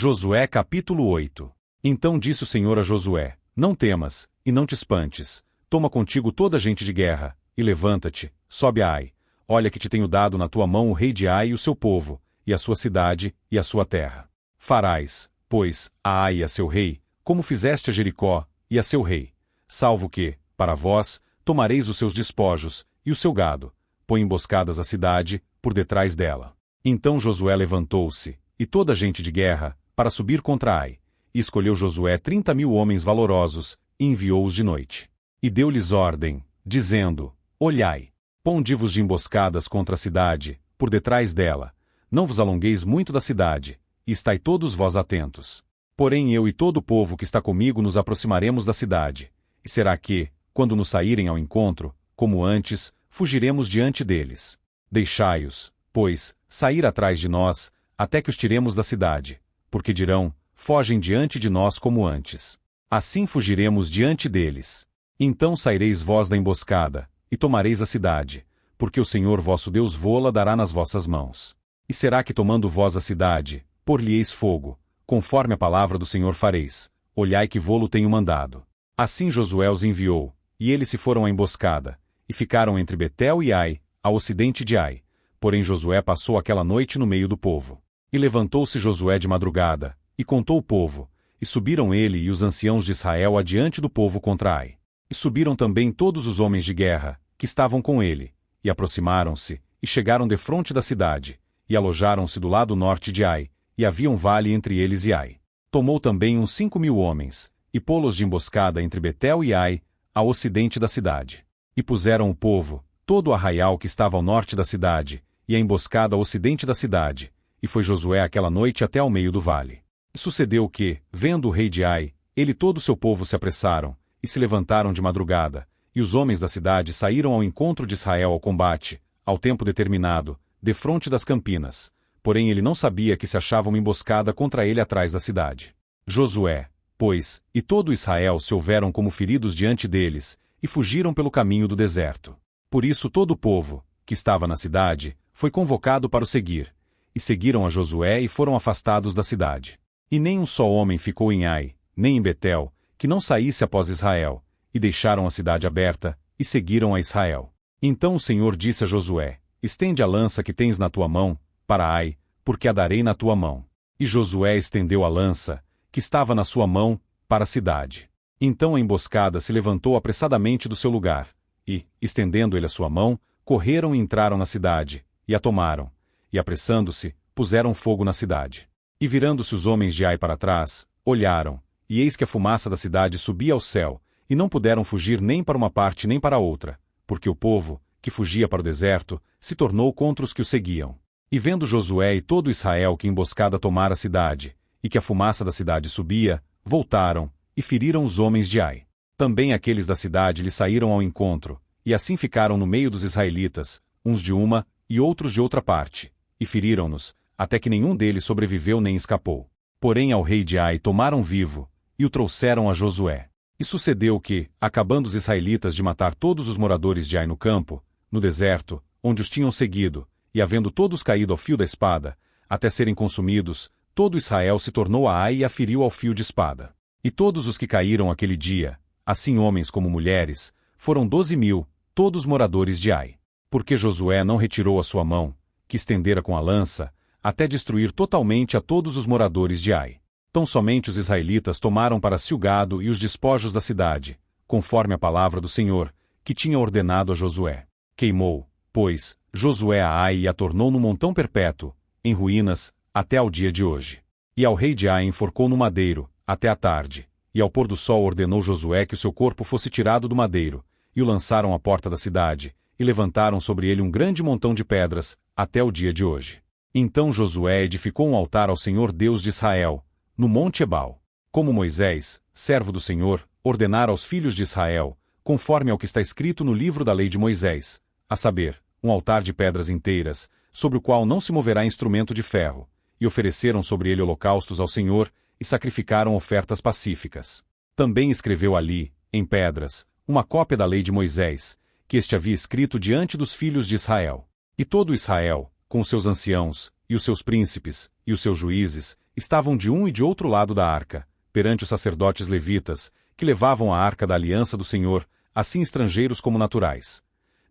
Josué capítulo 8. Então disse o Senhor a Josué: Não temas, e não te espantes. Toma contigo toda a gente de guerra, e levanta-te, sobe a Ai. Olha que te tenho dado na tua mão o rei de Ai e o seu povo, e a sua cidade, e a sua terra. Farás, pois, a Ai e a seu rei, como fizeste a Jericó, e a seu rei. Salvo que, para vós, tomareis os seus despojos, e o seu gado. Põe emboscadas a cidade, por detrás dela. Então Josué levantou-se, e toda a gente de guerra, para subir contra Ai. E escolheu Josué 30.000 homens valorosos, e enviou-os de noite. E deu-lhes ordem, dizendo: Olhai, ponde-vos de emboscadas contra a cidade, por detrás dela. Não vos alongueis muito da cidade, e estai todos vós atentos. Porém eu e todo o povo que está comigo nos aproximaremos da cidade. E será que, quando nos saírem ao encontro, como antes, fugiremos diante deles. Deixai-os, pois, sair atrás de nós, até que os tiremos da cidade, porque dirão: fogem diante de nós como antes. Assim fugiremos diante deles. Então saireis vós da emboscada, e tomareis a cidade, porque o Senhor vosso Deus vô-la dará nas vossas mãos. E será que tomando vós a cidade, por-lhe-eis fogo, conforme a palavra do Senhor fareis. Olhai que vô-lo tenho mandado. Assim Josué os enviou, e eles se foram à emboscada, e ficaram entre Betel e Ai, ao ocidente de Ai. Porém Josué passou aquela noite no meio do povo. E levantou-se Josué de madrugada, e contou o povo, e subiram ele e os anciãos de Israel adiante do povo contra Ai. E subiram também todos os homens de guerra, que estavam com ele, e aproximaram-se, e chegaram defronte da cidade, e alojaram-se do lado norte de Ai, e havia um vale entre eles e Ai. Tomou também uns 5.000 homens, e pô-los de emboscada entre Betel e Ai, ao ocidente da cidade. E puseram o povo, todo o arraial que estava ao norte da cidade, e a emboscada ao ocidente da cidade, e foi Josué aquela noite até ao meio do vale. E sucedeu que, vendo o rei de Ai, ele e todo o seu povo se apressaram, e se levantaram de madrugada, e os homens da cidade saíram ao encontro de Israel ao combate, ao tempo determinado, defronte das campinas. Porém ele não sabia que se achava uma emboscada contra ele atrás da cidade. Josué, pois, e todo Israel se houveram como feridos diante deles, e fugiram pelo caminho do deserto. Por isso todo o povo, que estava na cidade, foi convocado para o seguir. E seguiram a Josué e foram afastados da cidade. E nem um só homem ficou em Ai, nem em Betel, que não saísse após Israel, e deixaram a cidade aberta, e seguiram a Israel. Então o Senhor disse a Josué: Estende a lança que tens na tua mão, para Ai, porque a darei na tua mão. E Josué estendeu a lança, que estava na sua mão, para a cidade. Então a emboscada se levantou apressadamente do seu lugar, e, estendendo ele a sua mão, correram e entraram na cidade, e a tomaram. E apressando-se, puseram fogo na cidade. E virando-se os homens de Ai para trás, olharam, e eis que a fumaça da cidade subia ao céu, e não puderam fugir nem para uma parte nem para outra, porque o povo, que fugia para o deserto, se tornou contra os que o seguiam. E vendo Josué e todo Israel que emboscada tomara a cidade, e que a fumaça da cidade subia, voltaram, e feriram os homens de Ai. Também aqueles da cidade lhe saíram ao encontro, e assim ficaram no meio dos israelitas, uns de uma, e outros de outra parte, e feriram-nos, até que nenhum deles sobreviveu nem escapou. Porém ao rei de Ai tomaram vivo, e o trouxeram a Josué. E sucedeu que, acabando os israelitas de matar todos os moradores de Ai no campo, no deserto, onde os tinham seguido, e havendo todos caído ao fio da espada, até serem consumidos, todo Israel se tornou a Ai e a feriu ao fio de espada. E todos os que caíram aquele dia, assim homens como mulheres, foram 12.000, todos moradores de Ai. Porque Josué não retirou a sua mão, que estendera com a lança, até destruir totalmente a todos os moradores de Ai. Tão somente os israelitas tomaram para si o gado e os despojos da cidade, conforme a palavra do Senhor, que tinha ordenado a Josué. Queimou, pois, Josué a Ai e a tornou num montão perpétuo, em ruínas, até ao dia de hoje. E ao rei de Ai enforcou no madeiro, até a tarde, e ao pôr do sol ordenou Josué que o seu corpo fosse tirado do madeiro, e o lançaram à porta da cidade, e levantaram sobre ele um grande montão de pedras, até o dia de hoje. Então Josué edificou um altar ao Senhor Deus de Israel, no monte Ebal, como Moisés, servo do Senhor, ordenara aos filhos de Israel, conforme ao que está escrito no livro da lei de Moisés, a saber, um altar de pedras inteiras, sobre o qual não se moverá instrumento de ferro, e ofereceram sobre ele holocaustos ao Senhor, e sacrificaram ofertas pacíficas. Também escreveu ali, em pedras, uma cópia da lei de Moisés, que este havia escrito diante dos filhos de Israel. E todo Israel, com os seus anciãos, e os seus príncipes, e os seus juízes, estavam de um e de outro lado da arca, perante os sacerdotes levitas, que levavam a arca da aliança do Senhor, assim estrangeiros como naturais.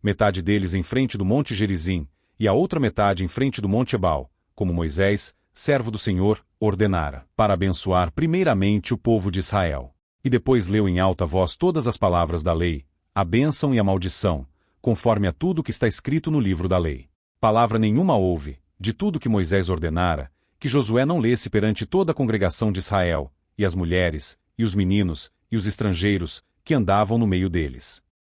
Metade deles em frente do monte Gerizim, e a outra metade em frente do monte Ebal, como Moisés, servo do Senhor, ordenara, para abençoar primeiramente o povo de Israel. E depois leu em alta voz todas as palavras da lei, a bênção e a maldição, conforme a tudo que está escrito no livro da lei. Palavra nenhuma houve, de tudo que Moisés ordenara, que Josué não lesse perante toda a congregação de Israel, e as mulheres, e os meninos, e os estrangeiros, que andavam no meio deles.